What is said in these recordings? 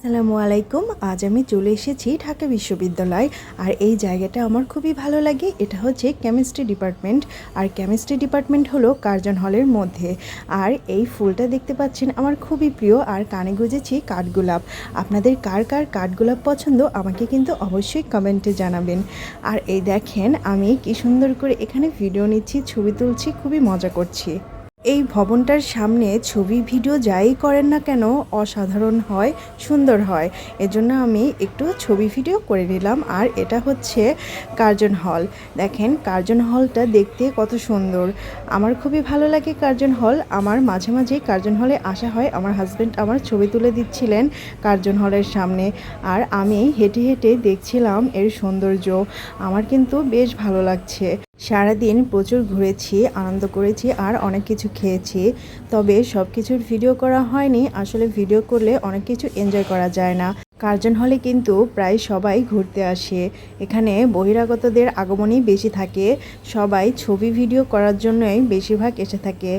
আসসালামু আলাইকুম। আজ আমি চলে এসেছি ঢাকা বিশ্ববিদ্যালয়। আর এই জায়গাটা আমার খুবই ভালো লাগে। এটা হচ্ছে কেমিস্ট্রি ডিপার্টমেন্ট। আর কেমিস্ট্রি ডিপার্টমেন্ট হলো কার্জন হলের মধ্যে। আর এই ফুলটা দেখতে পাচ্ছেন আমার খুবই প্রিয়। আর কানে গুঁজেছি কাঠগোলাপ। আপনাদের কার কার কাঠগোলাপ পছন্দ আমাকে কিন্তু অবশ্যই কমেন্টে জানাবেন। আর এই দেখেন আমি কি সুন্দর করে এখানে ভিডিও নিচ্ছি, ছবি তুলছি, খুবই মজা করছি। এই ভবনটার সামনে ছবি ভিডিও যাই করেন না কেন অসাধারণ হয়, সুন্দর হয়। এজন্য আমি একটু ছবি ভিডিও করে নিলাম। আর এটা হচ্ছে কার্জন হল। দেখেন কার্জন হলটা দেখতে কত সুন্দর। আমার খুবই ভালো লাগে কার্জন হল। আমার মাঝে মাঝেই কার্জন হলে আসা হয়। আমার হাজব্যান্ড আমার ছবি তুলে দিচ্ছিলেন কার্জন হলের সামনে। আর আমি হেঁটে হেঁটে দেখছিলাম এর সৌন্দর্য। আমার কিন্তু বেশ ভালো লাগছে। সারাদিন প্রচুর ঘুরেছি, আনন্দ করেছি আর অনেক কিছু খেয়েছি। তবে সব কিছুর ভিডিও করা হয়নি। আসলে ভিডিও করলে অনেক কিছু এনজয় করা যায় না। কার্জন হলে কিন্তু প্রায় সবাই ঘুরতে আসে। এখানে বহিরাগতদের আগমনই বেশি থাকে। সবাই ছবি ভিডিও করার জন্যই বেশিরভাগ এসে থাকে।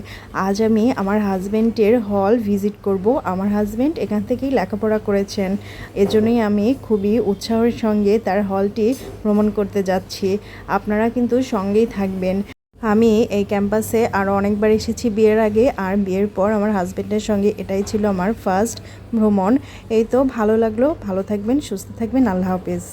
আজ আমি আমার হাজব্যান্ডের হল ভিজিট করব। আমার হাজব্যান্ড এখান থেকেই লেখাপড়া করেছেন। এজন্যই আমি খুবই উৎসাহের সঙ্গে তার হলটি ভ্রমণ করতে যাচ্ছি। আপনারা কিন্তু সঙ্গেই থাকবেন। আমি এই ক্যাম্পাসে আরও অনেকবার এসেছি বিয়ের আগে, আর বিয়ের পর আমার হাজব্যান্ডের সঙ্গে এটাই ছিল আমার ফার্স্ট ভ্রমণ। এই তো ভালো লাগলো। ভালো থাকবেন, সুস্থ থাকবেন। আল্লাহ হাফেজ।